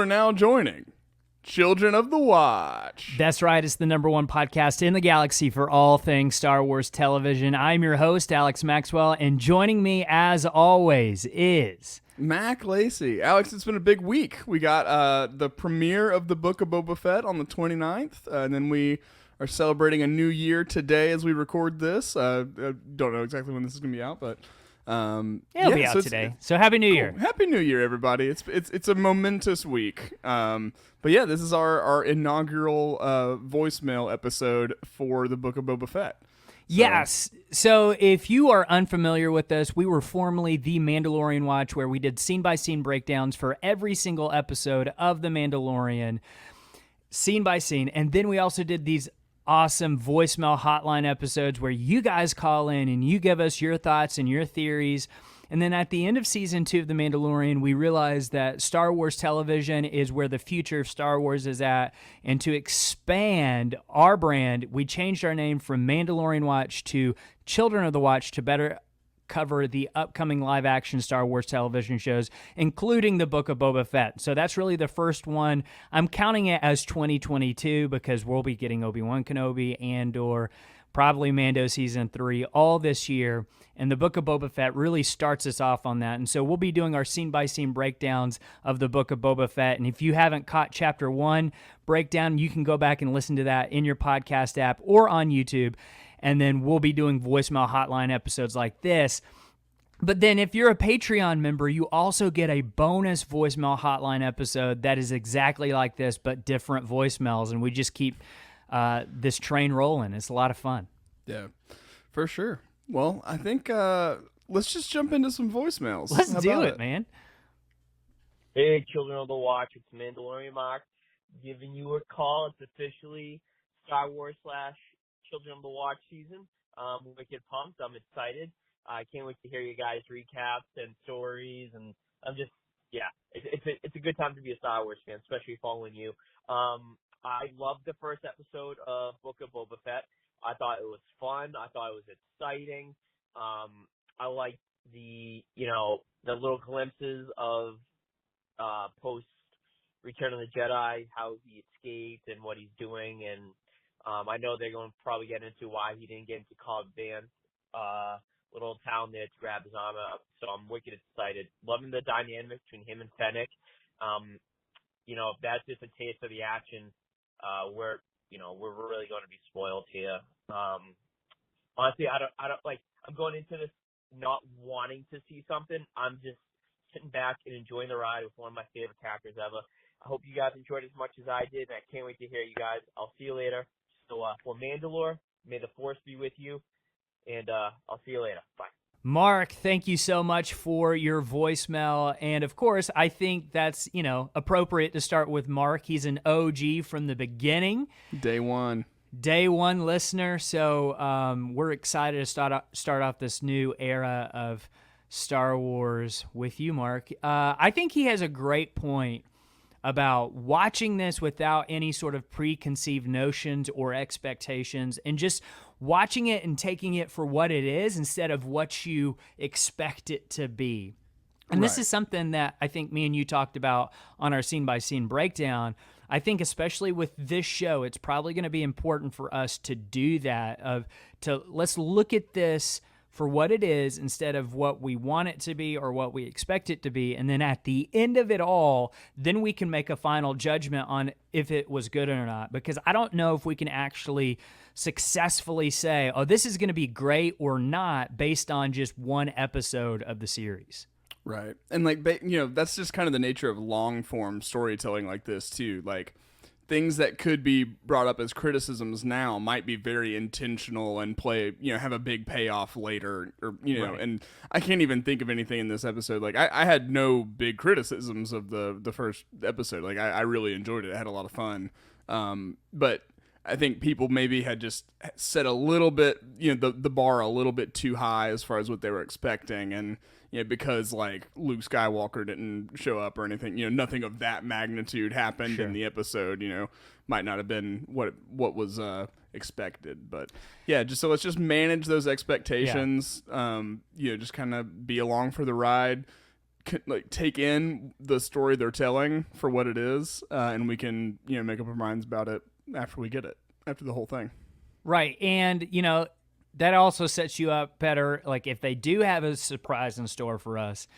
are now joining Children of the Watch. That's right. It's the #1 podcast in the galaxy for all things Star Wars television. I'm your host, Alex Maxwell, and joining me, as always, is... Mac Lacey. Alex, it's been a big week. We got the premiere of the Book of Boba Fett on the 29th, and then we are celebrating a new year today as we record this. Don't know exactly when this is going to be out, but... It'll be out today. So Happy New Year. Happy New Year, everybody. It's a momentous week. But yeah, this is our inaugural voicemail episode for the Book of Boba Fett. Yes. So if you are unfamiliar with us, we were formerly The Mandalorian Watch, where we did scene-by-scene breakdowns for every single episode of The Mandalorian, scene by scene. And then we also did these awesome voicemail hotline episodes where you guys call in and you give us your thoughts and your theories. And then at the end of season 2 of The Mandalorian, we realized that Star Wars television is where the future of Star Wars is at. And to expand our brand, we changed our name from Mandalorian Watch to Children of the Watch to better cover the upcoming live-action Star Wars television shows, including the Book of Boba Fett. So that's really the first one. I'm counting it as 2022 because we'll be getting Obi-Wan Kenobi, Andor, probably Mando Season 3 all this year. And the Book of Boba Fett really starts us off on that. And so we'll be doing our scene-by-scene breakdowns of the Book of Boba Fett. And if you haven't caught Chapter 1 breakdown, you can go back and listen to that in your podcast app or on YouTube. And then we'll be doing voicemail hotline episodes like this. But then if you're a Patreon member, you also get a bonus voicemail hotline episode that is exactly like this, but different voicemails. And we just keep this train rolling. It's a lot of fun. Yeah, for sure. Well, I think let's just jump into some voicemails. Let's do it, man. Hey, Children of the Watch, it's Mandalorian Mark giving you a call. It's officially Star Wars / Children of the Watch season. Wicked pumped. I'm excited. I can't wait to hear you guys recaps and stories, and I'm just, it's a good time to be a Star Wars fan, especially following you. I loved the first episode of Book of Boba Fett. I thought it was fun. I thought it was exciting. I liked the little glimpses of post Return of the Jedi, how he escaped and what he's doing, and I know they're going to probably get into why he didn't get into Cobb Van, little town there to grab his armor up. So I'm wicked excited. Loving the dynamic between him and Fennec. If that's just a taste of the action, we're really going to be spoiled here. Honestly, I don't like, I'm going into this not wanting to see something. I'm just sitting back and enjoying the ride with one of my favorite characters ever. I hope you guys enjoyed as much as I did, and I can't wait to hear you guys. I'll see you later. So for Mandalore, may the Force be with you, and I'll see you later. Bye. Mark, thank you so much for your voicemail. And of course, I think that's, appropriate to start with Mark. He's an OG from the beginning. Day one listener. So we're excited to start off this new era of Star Wars with you, Mark. I think he has a great point about watching this without any sort of preconceived notions or expectations and just watching it and taking it for what it is instead of what you expect it to be. And This is something that I think me and you talked about on our scene-by-scene breakdown. I think especially with this show, it's probably going to be important for us to do that, let's look at this for what it is instead of what we want it to be or what we expect it to be. And then at the end of it all, then we can make a final judgment on if it was good or not. Because I don't know if we can actually successfully say, oh, this is going to be great or not based on just one episode of the series. Right. And that's just kind of the nature of long form storytelling like this too. Like, things that could be brought up as criticisms now might be very intentional and have a big payoff later, or right. And I can't even think of anything in this episode. Like, I had no big criticisms of the first episode. Like, I really enjoyed it. I had a lot of fun. But I think people maybe had just set a little bit, the bar a little bit too high as far as what they were expecting. And, because like Luke Skywalker didn't show up or anything, nothing of that magnitude happened in the episode, might not have been what was expected. But yeah, so let's just manage those expectations. Just kind of be along for the ride. like take in the story they're telling for what it is, and we can make up our minds about it after we get it, after the whole thing. Right, and that also sets you up better. Like if they do have a surprise in store for us,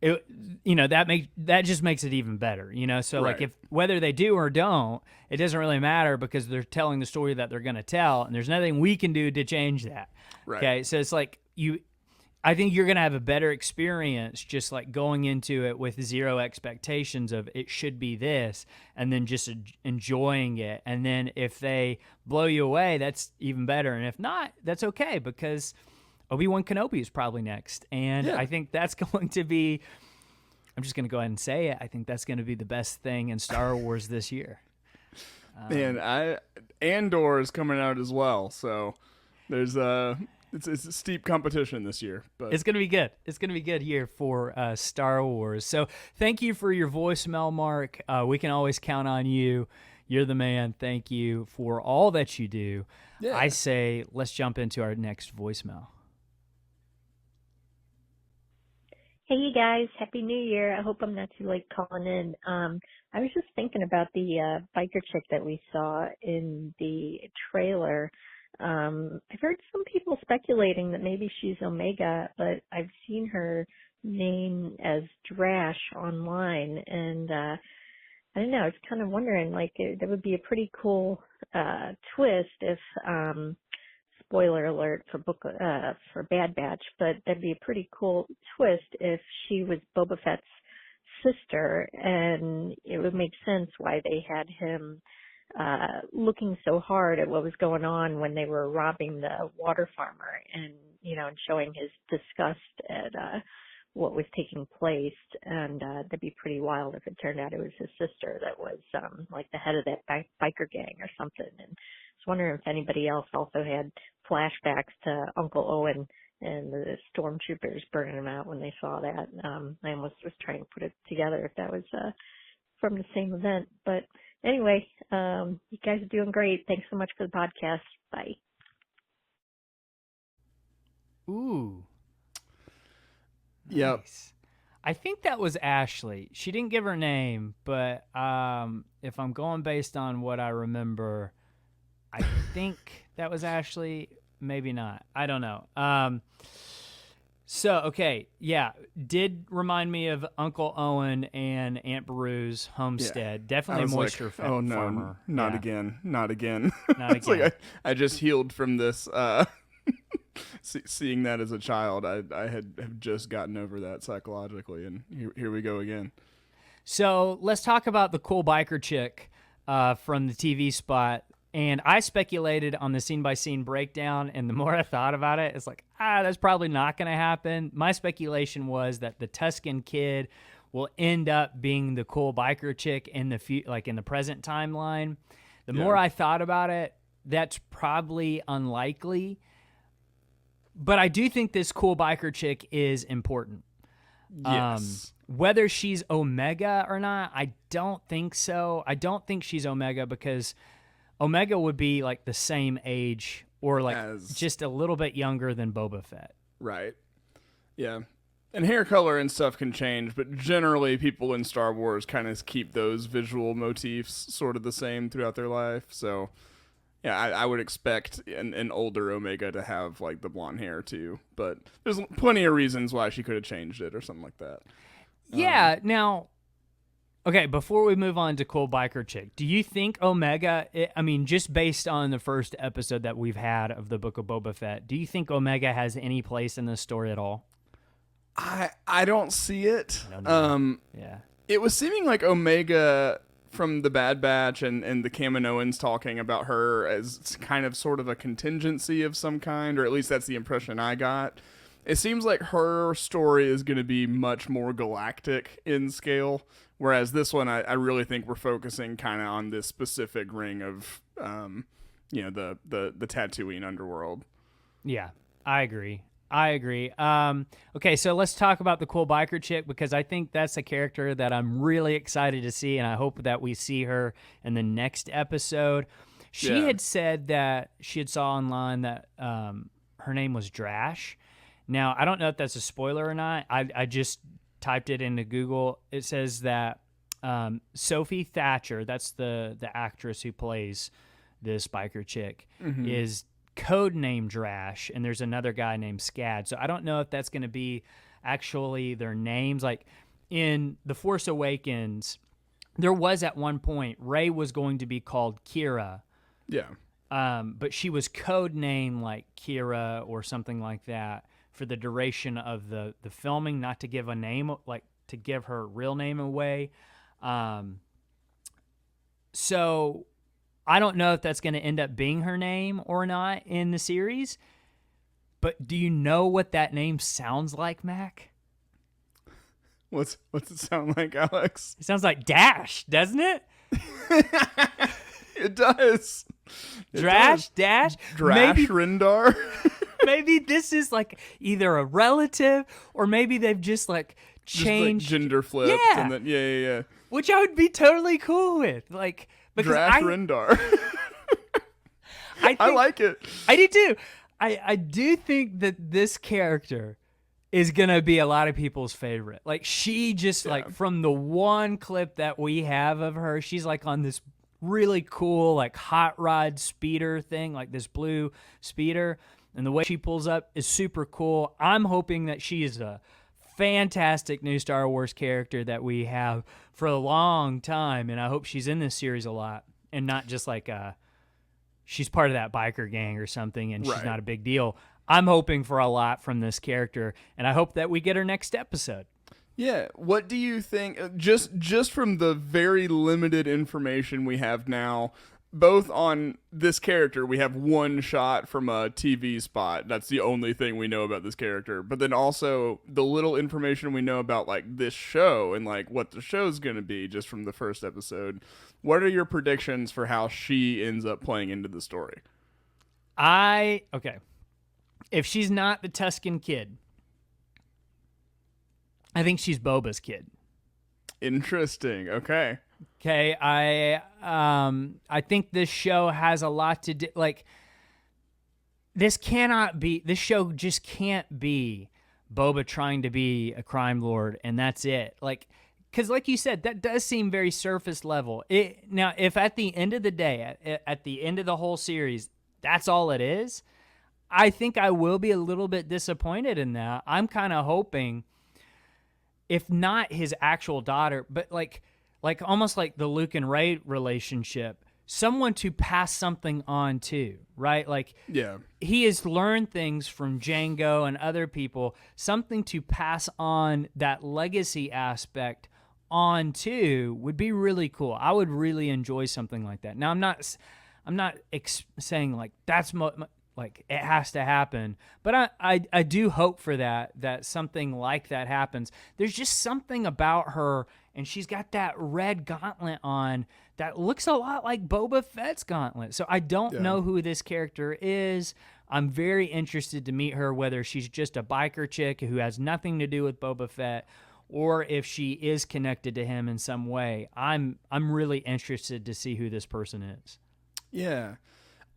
that just makes it even better. So Right. like if whether they do or don't, it doesn't really matter because they're telling the story that they're going to tell, and there's nothing we can do to change that. Right. Okay, so it's like I think you're going to have a better experience just like going into it with zero expectations of it should be this, and then just enjoying it. And then if they blow you away, that's even better. And if not, that's okay because Obi-Wan Kenobi is probably next. And I think that's going to be, I'm just going to go ahead and say it, I think that's going to be the best thing in Star Wars this year. Man, Andor is coming out as well, so there's it's a steep competition this year, but it's going to be good. It's going to be good here for Star Wars. So thank you for your voicemail, Mark. We can always count on you. You're the man. Thank you for all that you do. Yeah. I say let's jump into our next voicemail. Hey, you guys. Happy New Year. I hope I'm not too late calling in. I was just thinking about the biker chick that we saw in the trailer. I've heard some people speculating that maybe she's Omega, but I've seen her name as Drash online, and I don't know, I was kind of wondering, like, that would be a pretty cool twist if, spoiler alert for Bad Batch, but that'd be a pretty cool twist if she was Boba Fett's sister, and it would make sense why they had him looking so hard at what was going on when they were robbing the water farmer, and and showing his disgust at what was taking place. And that'd be pretty wild if it turned out it was his sister that was like the head of that biker gang or something. And I was wondering if anybody else also had flashbacks to Uncle Owen and the stormtroopers burning him out when they saw that. I almost was trying to put it together if that was from the same event. But anyway, you guys are doing great. Thanks so much for the podcast. Bye. Ooh. Yep. Nice. I think that was Ashley. She didn't give her name, but if I'm going based on what I remember, I think that was Ashley. Maybe not. I don't know. So, okay, yeah, did remind me of Uncle Owen and Aunt Beru's homestead. Definitely a moisture farmer. Oh, no, not again. Not again. Not It's again. like I just healed from this. Seeing that as a child, I have just gotten over that psychologically, and here we go again. So let's talk about the cool biker chick from the TV spot. And I speculated on the scene-by-scene breakdown, and the more I thought about it, it's like, that's probably not going to happen. My speculation was that the Tusken kid will end up being the cool biker chick in the present timeline. The more I thought about it, that's probably unlikely. But I do think this cool biker chick is important. Yes. Whether she's Omega or not, I don't think so. I don't think she's Omega because Omega would be like the same age or like just a little bit younger than Boba Fett. Right. Yeah. And hair color and stuff can change, but generally people in Star Wars kind of keep those visual motifs sort of the same throughout their life. So, yeah, I would expect an older Omega to have like the blonde hair too, but there's plenty of reasons why she could have changed it or something like that. Yeah. Now, okay, before we move on to cool biker chick, do you think Omega, just based on the first episode that we've had of the Book of Boba Fett, do you think Omega has any place in this story at all? I don't see it. Yeah. It was seeming like Omega from the Bad Batch and the Kaminoans talking about her as kind of sort of a contingency of some kind, or at least that's the impression I got. It seems like her story is going to be much more galactic in scale, whereas this one, I really think we're focusing kind of on this specific ring of, the Tatooine underworld. Yeah, I agree. Okay, so let's talk about the cool biker chick, because I think that's a character that I'm really excited to see, and I hope that we see her in the next episode. She had said that she had saw online that her name was Drash. Now, I don't know if that's a spoiler or not. I just typed it into Google. It says that Sophie Thatcher, that's the actress who plays this biker chick, is codename Drash, and there's another guy named Scad. So I don't know if that's going to be actually their names. Like in The Force Awakens, there was at one point Rey was going to be called Kira. Yeah. But she was codenamed like Kira or something like that for the duration of the filming, not to give a name, like to give her real name away. So I don't know if that's going to end up being her name or not in the series. But do you know what that name sounds like, Mac? What's it sound like, Alex? It sounds like Dash, doesn't it? It does. Dash? Drash Rendar? Maybe this is like either a relative or maybe they've just like changed. Just like gender flipped. Yeah. And then, yeah. Which I would be totally cool with. Like, because Drash Rendar. I like it. I do too. I do think that this character is going to be a lot of people's favorite. Like, she just, like, from the one clip that we have of her, she's, like, on this really cool, like, hot rod speeder thing, like this blue speeder. And the way she pulls up is super cool. I'm hoping that she is a fantastic new Star Wars character that we have for a long time. And I hope she's in this series a lot and not just, like, she's part of that biker gang or something and she's not a big deal. I'm hoping for a lot from this character, and I hope that we get her next episode. Yeah, what do you think, just from the very limited information we have now, both on this character, we have one shot from a TV spot. That's the only thing we know about this character. But then also the little information we know about, like, this show and, like, what the show's going to be just from the first episode. What are your predictions for how she ends up playing into the story? Okay. If she's not the Tusken kid, I think she's Boba's kid. Interesting. Okay. Okay. I think this show has a lot to do. Like, this show just can't be Boba trying to be a crime lord and that's it. Like, because like you said, that does seem very surface level. Now, if at the end of the day, at the end of the whole series, that's all it is, I think I will be a little bit disappointed in that. I'm kind of hoping, if not his actual daughter, but like almost like the Luke and Rey relationship, someone to pass something on to, right? Like, yeah, he has learned things from Jango and other people, something to pass on that legacy aspect on to would be really cool. I would really enjoy something like that. Now, I'm not saying like that's like it has to happen, but I do hope for that something like that happens. There's just something about her, and she's got that red gauntlet on that looks a lot like Boba Fett's gauntlet. So I don't know who this character is. I'm very interested to meet her, whether she's just a biker chick who has nothing to do with Boba Fett, or if she is connected to him in some way. I'm really interested to see who this person is. Yeah.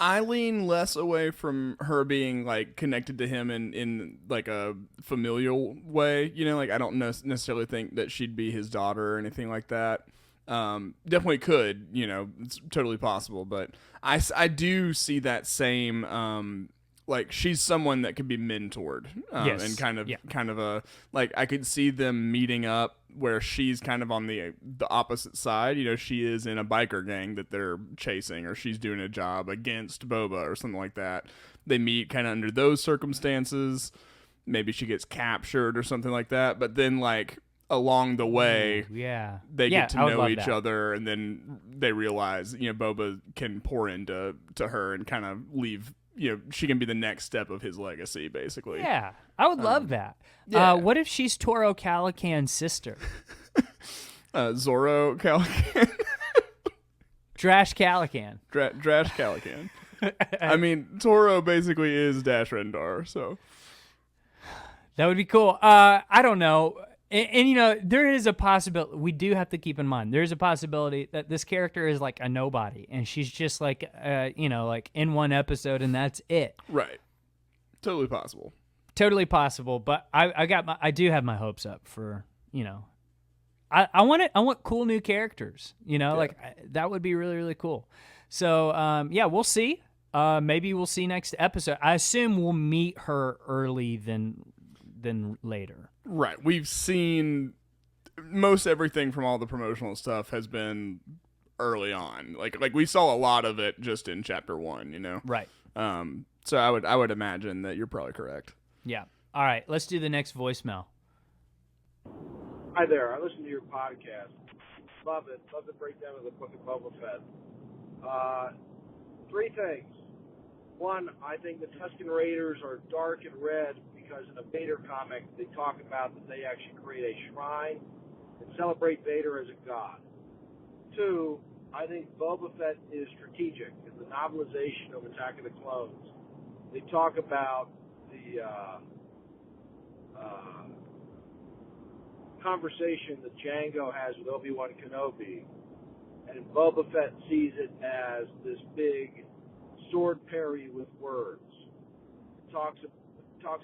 I lean less away from her being like connected to him in like a familial way. You know, like I don't necessarily think that she'd be his daughter or anything like that. Definitely could, you know, it's totally possible. But I do see that same, like she's someone that could be mentored, and kind of a, like I could see them meeting up where she's kind of on the opposite side. You know, she is in a biker gang that they're chasing, or she's doing a job against Boba or something like that. They meet kind of under those circumstances. Maybe she gets captured or something like that. But then like along the way, they get to know each other, and then they realize, you know, Boba can pour into her and kind of leave. You know, she can be the next step of his legacy, basically. Yeah, I would love that. Yeah. What if she's Toro Calican's sister? Zorro Calican. Drash Calican. Drash Calican. I mean, Toro basically is Dash Rendar, so. That would be cool. I don't know. And, you know, there is a possibility. We do have to keep in mind, there's a possibility that this character is like a nobody, and she's just like, you know, like in one episode, and that's it. Right. Totally possible. totally possible. But I do have my hopes up for, I want cool new characters, that would be really, really cool. So, we'll see. Maybe we'll see next episode. I assume we'll meet her early than later. Right. We've seen most everything from all the promotional stuff has been early on. Like we saw a lot of it just in chapter 1, Right. So I would imagine that you're probably correct. Yeah. All right, let's do the next voicemail. Hi there. I listen to your podcast. Love it. Love the breakdown of the book of Boba Fett. 3 things. 1, I think the Tusken Raiders are dark and red because in a Vader comic they talk about that they actually create a shrine and celebrate Vader as a god. 2, I think Boba Fett is strategic. In the novelization of Attack of the Clones, they talk about the conversation that Jango has with Obi-Wan Kenobi, and Boba Fett sees it as this big sword parry with words. Talks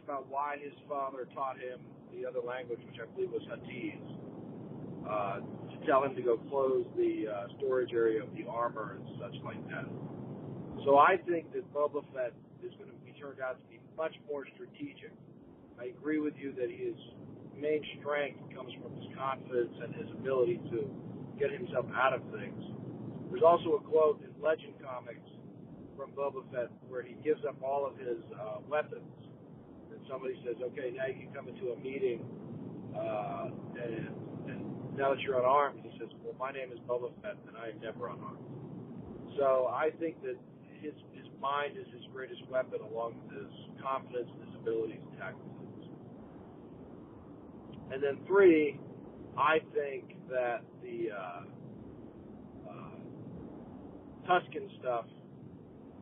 about why his father taught him the other language, which I believe was Huttese, to tell him to go close the storage area of the armor and such like that. So I think that Boba Fett is going to be turned out to be much more strategic. I agree with you that his main strength comes from his confidence and his ability to get himself out of things. There's also a quote in Legend Comics from Boba Fett where he gives up all of his weapons, and somebody says, okay, now you can come into a meeting and now that you're unarmed, he says, well, my name is Boba Fett and I am never unarmed. So I think that his mind is his greatest weapon, along with his confidence and his ability to tackle things. And then 3, I think that the Tusken stuff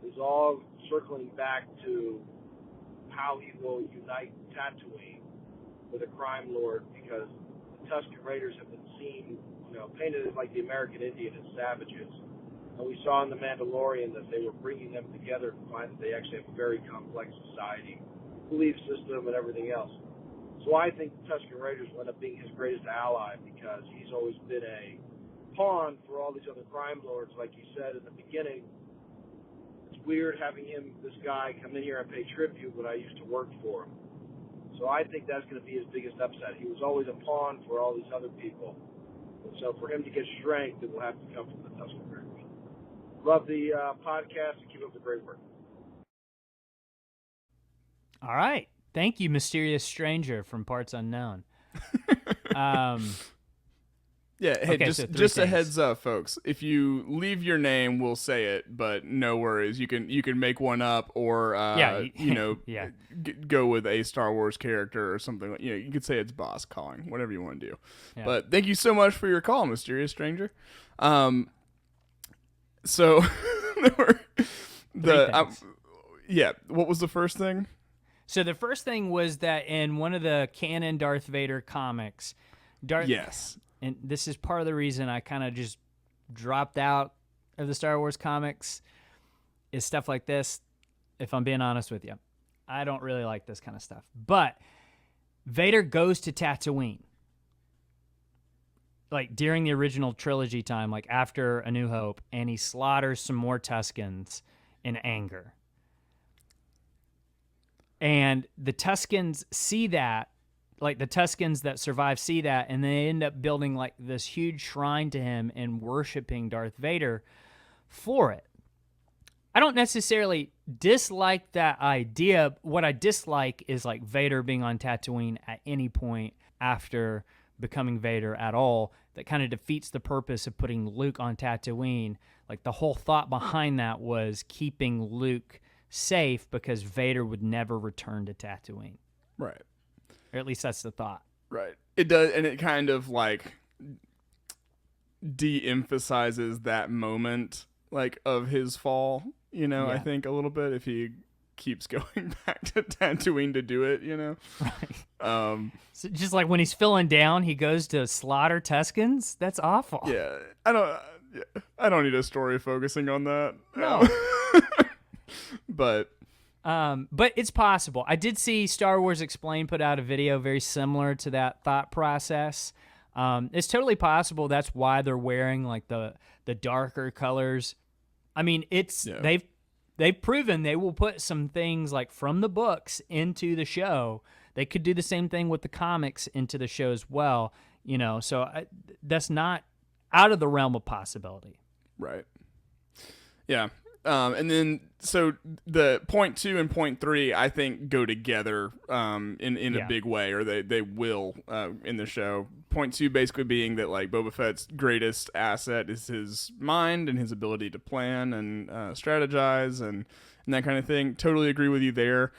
is all circling back to how he will unite Tatooine with a crime lord, because the Tusken Raiders have been seen, painted as like the American Indian as savages. And we saw in The Mandalorian that they were bringing them together to find that they actually have a very complex society, belief system, and everything else. So I think the Tusken Raiders will end up being his greatest ally, because he's always been a pawn for all these other crime lords. Like you said in the beginning, it's weird having this guy come in here and pay tribute when I used to work for him. So I think that's going to be his biggest upset. He was always a pawn for all these other people. And so for him to get strength, it will have to come from the Tusken Raiders. Love the podcast, and keep up the great work. All right. Thank you, Mysterious Stranger from Parts Unknown. Yeah, hey, okay, just a heads up, folks. If you leave your name, we'll say it, but no worries. You can make one up, or yeah. Go with a Star Wars character or something. You could say it's Boss calling, whatever you want to do. Yeah. But thank you so much for your call, Mysterious Stranger. So there were what was the first thing? So the first thing was that in one of the canon Darth Vader comics, Yes. And this is part of the reason I kind of just dropped out of the Star Wars comics, is stuff like this. If I'm being honest with you, I don't really like this kind of stuff. But Vader goes to Tatooine, like during the original trilogy time, like after A New Hope, and he slaughters some more Tuskens in anger. And the Tuskens see that, like the Tuskens that survive see that, and they end up building like this huge shrine to him and worshiping Darth Vader for it. I don't necessarily dislike that idea. What I dislike is like Vader being on Tatooine at any point after becoming Vader at all. That kind of defeats the purpose of putting Luke on Tatooine. Like the whole thought behind that was keeping Luke safe, because Vader would never return to Tatooine. Right. Or at least that's the thought. Right. It does, and it kind of like de-emphasizes that moment like of his fall, Yeah. I think a little bit, if he keeps going back to Tatooine to do it, Right. So just like when he's feeling down, he goes to slaughter Tuskens. That's awful. Yeah. I don't need a story focusing on that. No. But But it's possible. I did see Star Wars Explained put out a video very similar to that thought process. It's totally possible that's why they're wearing like the darker colors. I mean, they've proven they will put some things like from the books into the show. They could do the same thing with the comics into the show as well. So that's not out of the realm of possibility. Right. Yeah. And then, so the point 2 and point 3, I think, go together in a big way, or they will in the show. Point 2 basically being that, like, Boba Fett's greatest asset is his mind and his ability to plan and strategize and that kind of thing. Totally agree with you there.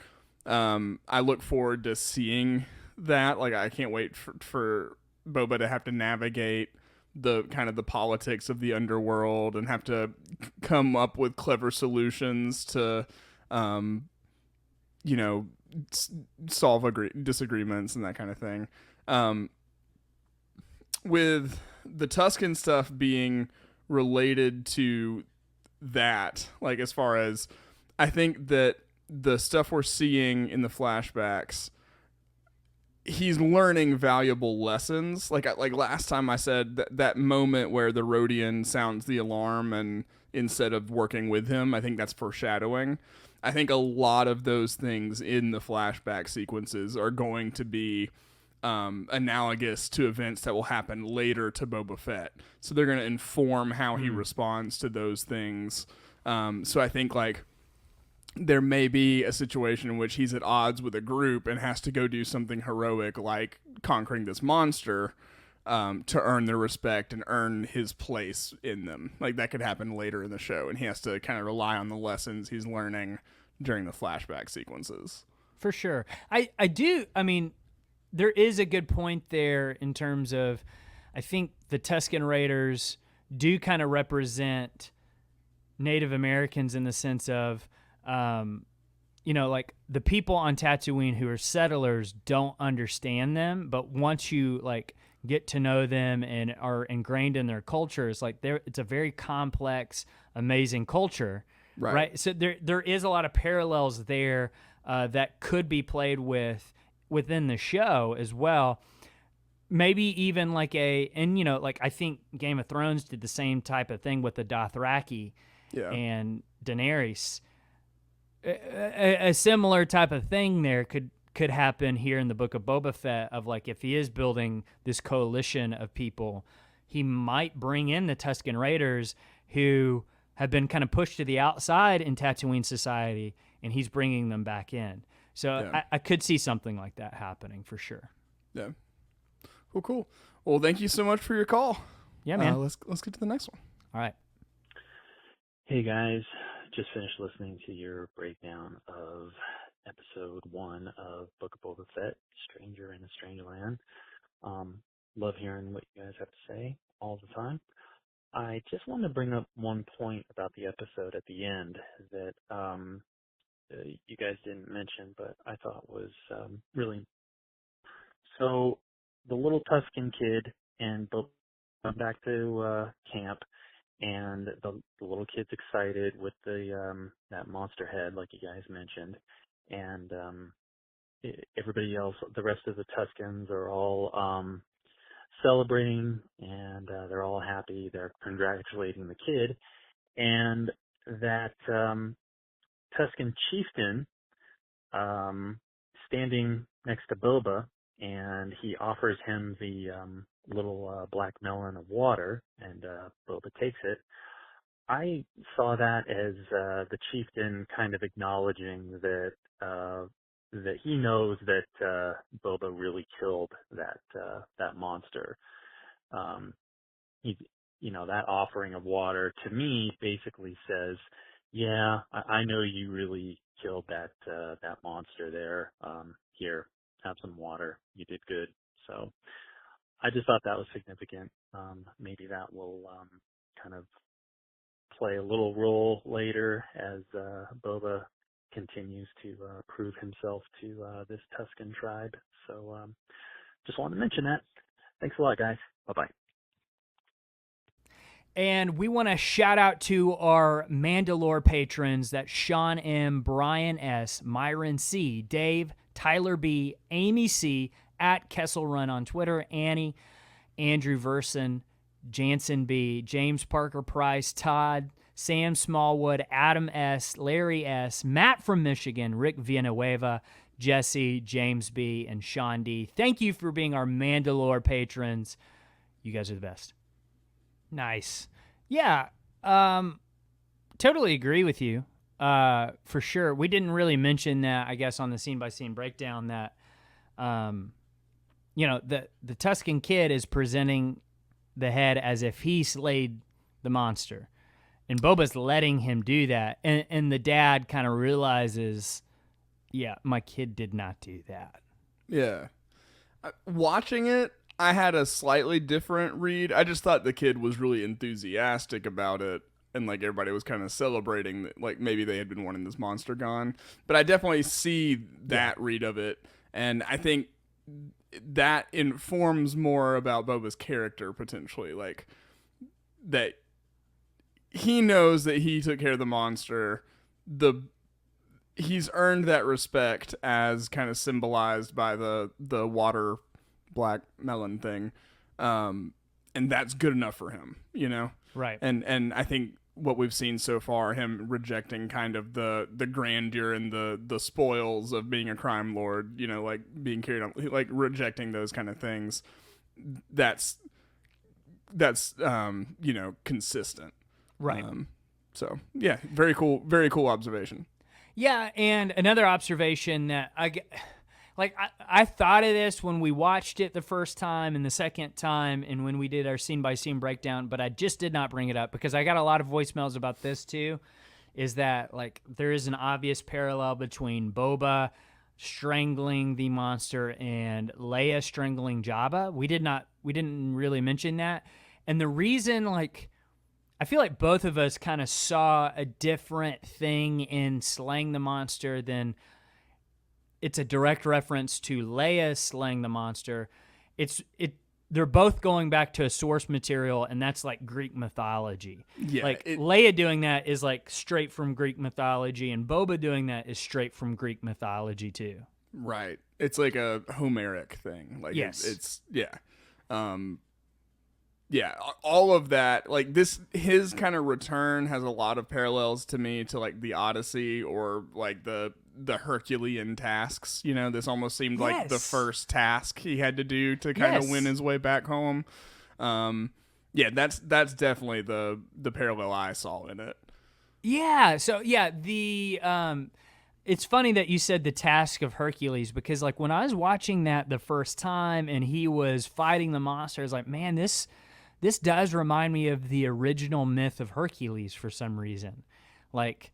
I look forward to seeing that. Like, I can't wait for Boba to have to navigate the kind of the politics of the underworld and have to come up with clever solutions to, solve disagreements and that kind of thing. With the Tusken stuff being related to that, like, as far as, I think that the stuff we're seeing in the flashbacks, he's learning valuable lessons. Like last time I said that moment where the Rodian sounds the alarm and instead of working with him, I think that's foreshadowing. I think a lot of those things in the flashback sequences are going to be analogous to events that will happen later to Boba Fett. So they're going to inform how he responds to those things. So I think, like, there may be a situation in which he's at odds with a group and has to go do something heroic like conquering this monster to earn their respect and earn his place in them. Like, that could happen later in the show, and he has to kind of rely on the lessons he's learning during the flashback sequences. For sure. I mean, there is a good point there in terms of, I think the Tusken Raiders do kind of represent Native Americans in the sense of, like the people on Tatooine who are settlers don't understand them, but once you like get to know them and are ingrained in their cultures, like it's a very complex, amazing culture, right? So there is a lot of parallels there that could be played within the show as well. Maybe even like I think Game of Thrones did the same type of thing with the Dothraki and Daenerys. A similar type of thing there could happen here in the Book of Boba Fett, of like, if he is building this coalition of people, he might bring in the Tusken Raiders who have been kind of pushed to the outside in Tatooine society, and he's bringing them back in. So I could see something like that happening for sure. Yeah. Cool. Well, thank you so much for your call. Yeah, man. Let's get to the next one. All right. Hey guys, just finished listening to your breakdown of episode 1 of Book of Boba Fett, Stranger in a Strange Land. Love hearing what you guys have to say all the time. I just wanted to bring up one point about the episode at the end that you guys didn't mention, but I thought was really. So the little Tusken kid and Boba come back to camp. And the little kid's excited with that monster head, like you guys mentioned, and everybody else, the rest of the Tuskens are all celebrating, and they're all happy. They're congratulating the kid, and that Tusken chieftain standing next to Boba, and he offers him the little black melon of water, and Boba takes it. I saw that as the chieftain kind of acknowledging that that he knows that Boba really killed that monster. He, that offering of water to me basically says, yeah, I know you really killed that monster there. Here, have some water. You did good. So I just thought that was significant. Maybe that will kind of play a little role later as Boba continues to prove himself to this Tusken tribe. So just wanted to mention that. Thanks a lot, guys. Bye-bye. And we want to shout out to our Mandalore patrons. That's Sean M., Brian S., Myron C., Dave, Tyler B., Amy C., at Kessel Run on Twitter, Annie, Andrew Verson, Jansen B., James Parker Price, Todd, Sam Smallwood, Adam S., Larry S., Matt from Michigan, Rick Villanueva, Jesse, James B., and Sean D. Thank you for being our Mandalore patrons. You guys are the best. Nice. Yeah, totally agree with you, for sure. We didn't really mention that, I guess, on the scene-by-scene breakdown that, the Tusken Kid is presenting the head as if he slayed the monster. And Boba's letting him do that. And the dad kind of realizes, yeah, my kid did not do that. Yeah. Watching it, I had a slightly different read. I just thought the kid was really enthusiastic about it. And, like, everybody was kind of celebrating that, like, maybe they had been wanting this monster gone. But I definitely see that read of it. And I think that informs more about Boba's character, potentially. Like, that he knows that he took care of the monster. He's earned that respect as kind of symbolized by the water black melon thing. And that's good enough for him, you know? Right. And I think what we've seen so far, him rejecting kind of the grandeur and the spoils of being a crime lord, you know, like being carried on, like rejecting those kind of things. That's consistent. Right. So yeah, very cool observation. Yeah, and another observation that I thought of this when we watched it the first time and the second time and when we did our scene-by-scene breakdown, but I just did not bring it up because I got a lot of voicemails about this too, is that, like, there is an obvious parallel between Boba strangling the monster and Leia strangling Jabba. We didn't really mention that. And the reason, like, I feel like both of us kind of saw a different thing in slaying the monster than it's a direct reference to Leia slaying the monster. They're both going back to a source material, and that's like Greek mythology. Yeah, like Leia doing that is like straight from Greek mythology, and Boba doing that is straight from Greek mythology too. Right. It's like a Homeric thing. Like yes. It's yeah, all of that, like his kind of return has a lot of parallels to me to like the Odyssey or like the Herculean tasks. You know, this almost seemed like the first task he had to do to kind of win his way back home. Yeah, that's definitely the parallel I saw in it. Yeah. So yeah, it's funny that you said the task of Hercules because like when I was watching that the first time and he was fighting the monster, I was like, man, this does remind me of the original myth of Hercules for some reason. Like,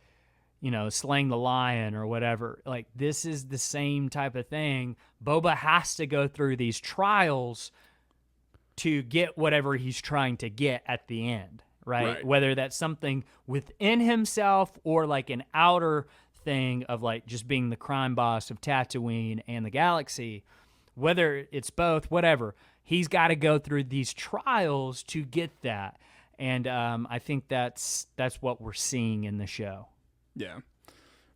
you know, slaying the lion or whatever. Like, this is the same type of thing. Boba has to go through these trials to get whatever he's trying to get at the end, right? Whether that's something within himself or like an outer thing of like just being the crime boss of Tatooine and the galaxy, whether it's both, whatever. He's got to go through these trials to get that. And I think that's what we're seeing in the show. Yeah,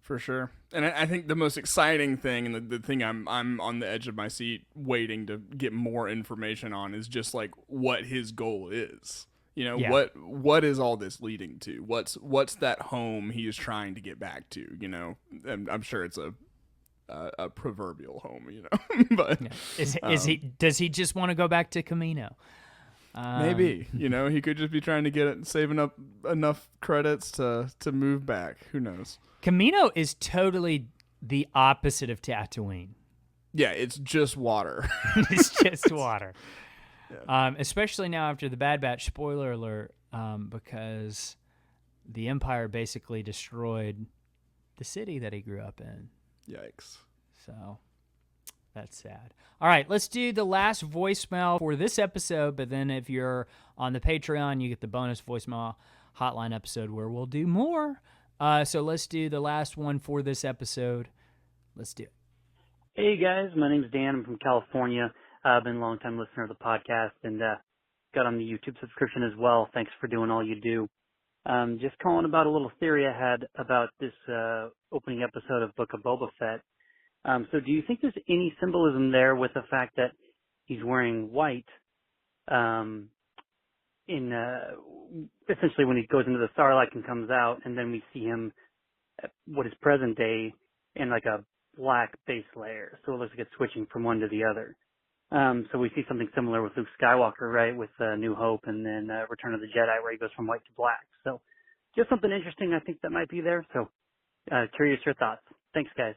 for sure. And I think the most exciting thing and the thing I'm on the edge of my seat waiting to get more information on is just like what his goal is. You know, what is all this leading to? What's that home he is trying to get back to, you know? And I'm sure it's a proverbial home, you know. But does he just want to go back to Camino? Maybe, you know, he could just be trying to saving up enough credits to move back. Who knows? Camino is totally the opposite of Tatooine. Yeah, it's just water. It's just water. Yeah. Especially now after the Bad Batch, spoiler alert, because the Empire basically destroyed the city that he grew up in. Yikes. So that's sad. All right, let's do the last voicemail for this episode, but then if you're on the Patreon, you get the bonus voicemail hotline episode where we'll do more. So let's do the last one for this episode. Let's do it. Hey guys, my name is Dan. I'm from California. I've been a long-time listener of the podcast, and got on the YouTube subscription as well. Thanks for doing all you do. Just calling about a little theory I had about this opening episode of Book of Boba Fett. So do you think there's any symbolism there with the fact that he's wearing white in essentially when he goes into the Sarlacc and comes out, and then we see him at what is present day in like a black base layer, so it looks like it's switching from one to the other. So we see something similar with Luke Skywalker, right, with New Hope, and then Return of the Jedi, where he goes from white to black. So just something interesting I think that might be there. So curious your thoughts. Thanks, guys.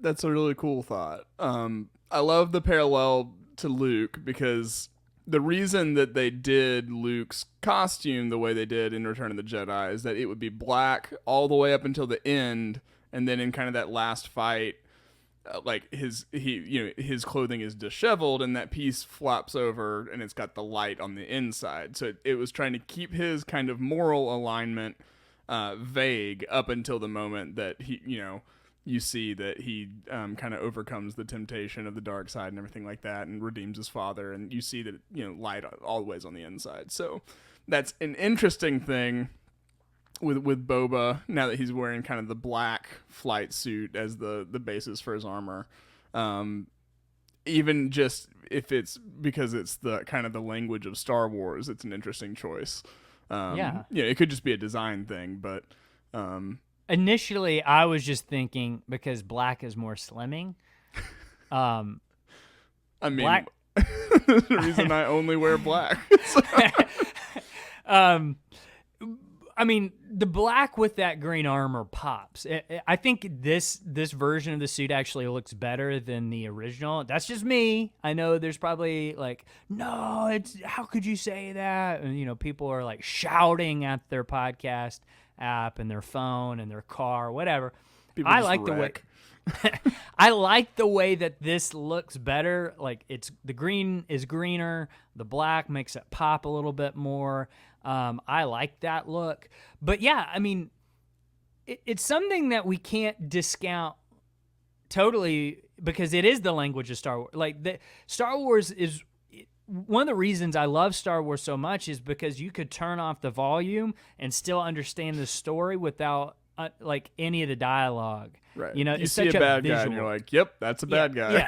That's a really cool thought. I love the parallel to Luke, because the reason that they did Luke's costume the way they did in Return of the Jedi is that it would be black all the way up until the end, and then in kind of that last fight, like his clothing is disheveled and that piece flops over and it's got the light on the inside. So it was trying to keep his kind of moral alignment vague up until the moment that you see that he kind of overcomes the temptation of the dark side and everything like that, and redeems his father, and you see that light always on the inside. So that's an interesting thing with Boba, now that he's wearing kind of the black flight suit as the basis for his armor. Even just if it's because it's the kind of the language of Star Wars, it's an interesting choice. It could just be a design thing, but initially I was just thinking because black is more slimming. I mean, black. The reason I only wear black. I mean, the black with that green armor pops. I think this version of the suit actually looks better than the original. That's just me. I know there's probably like, no, how could you say that? And people are like shouting at their podcast app and their phone and their car, whatever. People I just like wreck. I like the way that this looks better. Like the green is greener, the black makes it pop a little bit more. I like that look. But yeah, I mean, it's something that we can't discount totally, because it is the language of Star Wars. Like Star Wars is one of the reasons I love Star Wars so much, is because you could turn off the volume and still understand the story without like any of the dialogue. Right. You It's see a bad guy and you're like, yep, that's a bad guy.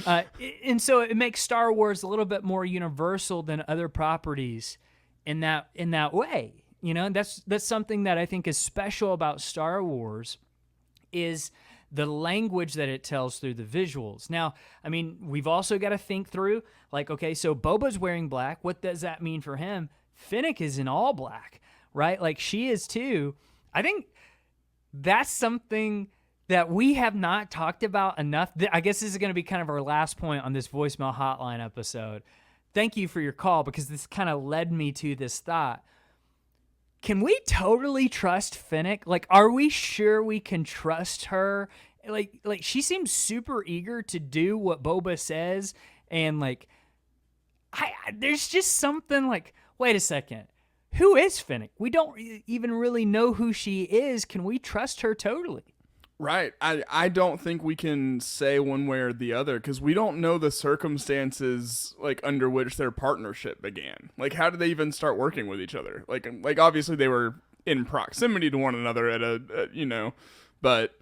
Yeah. And so it makes Star Wars a little bit more universal than other properties in that way. That's something that I think is special about Star Wars, is the language that it tells through the visuals. Now, I mean, we've also got to think through, like, okay, so Boba's wearing black. What does that mean for him? Fennec is in all black, right? Like, she is too. I think that's something that we have not talked about enough. I guess this is going to be kind of our last point on this voicemail hotline episode. Thank you for your call, because this kind of led me to this thought. Can we totally trust Fennec? Like, are we sure we can trust her? Like she seems super eager to do what Boba says, and like, there's just something like, wait a second, who is Fennec? We don't even really know who she is. Can we trust her totally? Right. I don't think we can say one way or the other, because we don't know the circumstances like under which their partnership began. Like, how did they even start working with each other? Like obviously they were in proximity to one another at but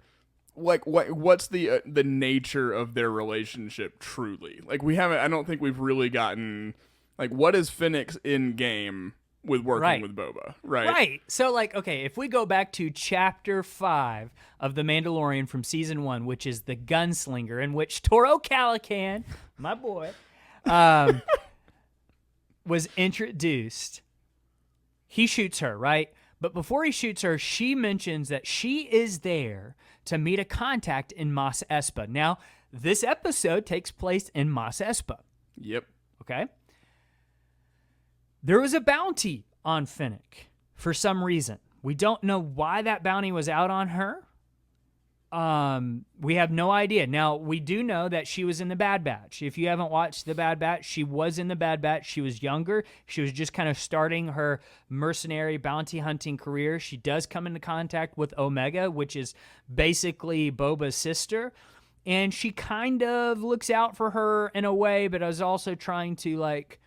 like what's the nature of their relationship truly? Like, I don't think we've really gotten like, what is Fennec's end game with working with Boba, right? Right. So, like, okay, if we go back to Chapter 5 of The Mandalorian from Season 1, which is the gunslinger, in which Toro Calican, my boy, was introduced, he shoots her, right? But before he shoots her, she mentions that she is there to meet a contact in Mos Espa. Now, this episode takes place in Mos Espa. Yep. Okay? There was a bounty on Fennec for some reason. We don't know why that bounty was out on her. We have no idea. Now, we do know that she was in the Bad Batch. If you haven't watched the Bad Batch, she was in the Bad Batch. She was younger. She was just kind of starting her mercenary bounty hunting career. She does come into contact with Omega, which is basically Boba's sister. and she kind of looks out for her in a way, but is also trying to like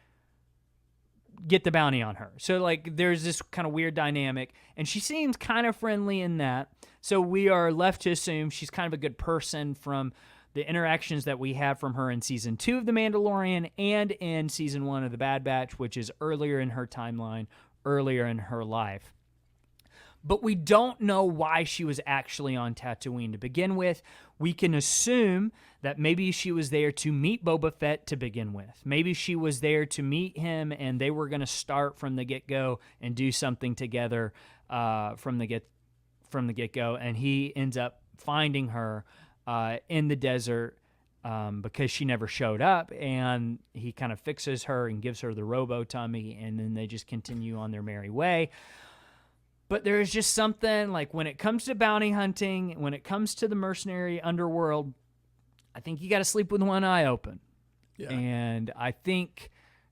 get the bounty on her. So like there's this kind of weird dynamic, and she seems kind of friendly in that. So we are left to assume she's kind of a good person from the interactions that we have from her in season 2 of The Mandalorian and in season 1 of The Bad Batch, which is earlier in her timeline, earlier in her life. But we don't know why she was actually on Tatooine to begin with. We can assume that maybe she was there to meet Boba Fett to begin with. Maybe she was there to meet him, and they were going to start from the get-go and do something together from the get-go. And he ends up finding her in the desert because she never showed up, and he kind of fixes her and gives her the robo-tummy, and then they just continue on their merry way. But there's just something, like when it comes to bounty hunting, when it comes to the mercenary underworld, I think you got to sleep with one eye open. Yeah. And I think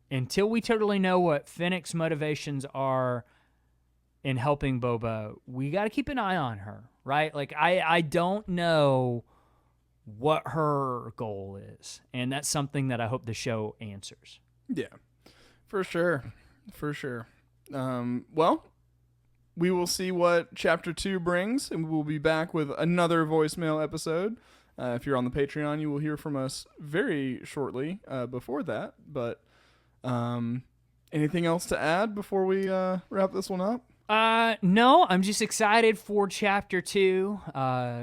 until we totally know what Fennec's motivations are in helping Boba, we got to keep an eye on her, right? Like, I don't know what her goal is. And that's something that I hope the show answers. Yeah, for sure. For sure. Well, we will see what Chapter 2 brings, and we'll be back with another voicemail episode. If you're on the Patreon, you will hear from us very shortly before that. But anything else to add before we wrap this one up? No, I'm just excited for Chapter 2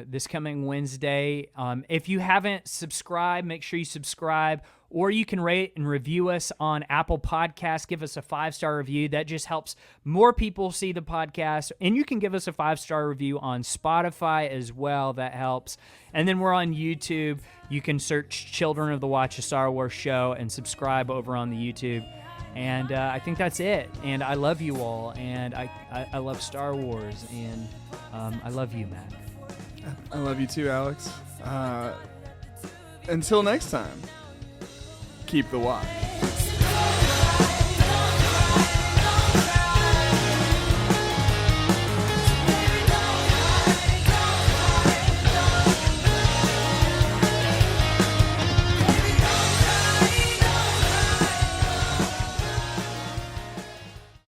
this coming Wednesday. If you haven't subscribed, make sure you subscribe. Or you can rate and review us on Apple Podcasts. Give us a 5-star review. That just helps more people see the podcast. And you can give us a 5-star review on Spotify as well. That helps. And then we're on YouTube. You can search Children of the Watch, a Star Wars show, and subscribe over on the YouTube. And I think that's it. And I love you all. And I love Star Wars. And I love you, Matt. I love you too, Alex. Until next time. Keep the watch.